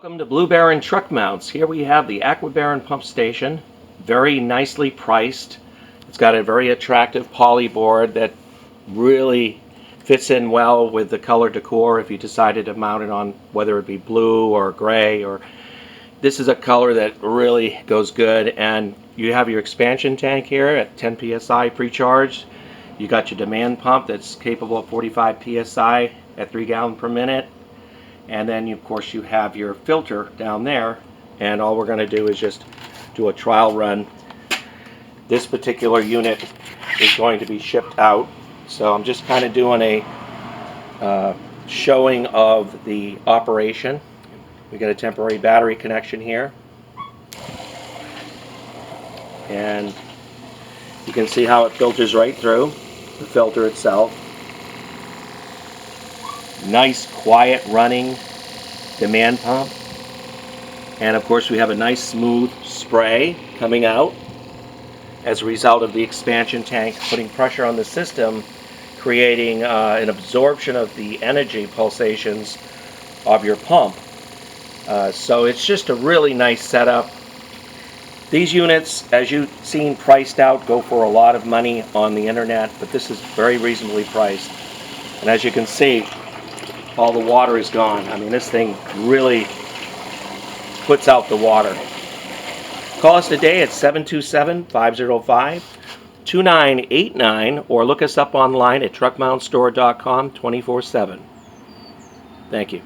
Welcome to Blue Baron Truck Mounts. Here we have the Aqua Baron pump station, very nicely priced. It's got a very attractive poly board that really fits in well with the color decor if you decided to mount it on whether it be blue or gray. Or this is a color that really goes good. And you have your expansion tank here at 10 psi pre-charged. You got your demand pump that's capable of 45 psi at 3 gallons per minute. And then, of course, you have your filter down there, and all we're going to do is just do a trial run. This particular unit is going to be shipped out, so I'm just kind of doing a showing of the operation. We got a temporary battery connection here, and you can see how it filters right through the filter itself. Nice quiet running demand pump, and of course we have a nice smooth spray coming out as a result of the expansion tank putting pressure on the system, creating an absorption of the energy pulsations of your pump. So it's just a really nice setup. These units, as you've seen priced out, go for a lot of money on the internet, but this is very reasonably priced. And as you can see, all the water is gone. I mean, this thing really puts out the water. Call us today at 727-505-2989 or look us up online at truckmountstore.com 24/7. Thank you.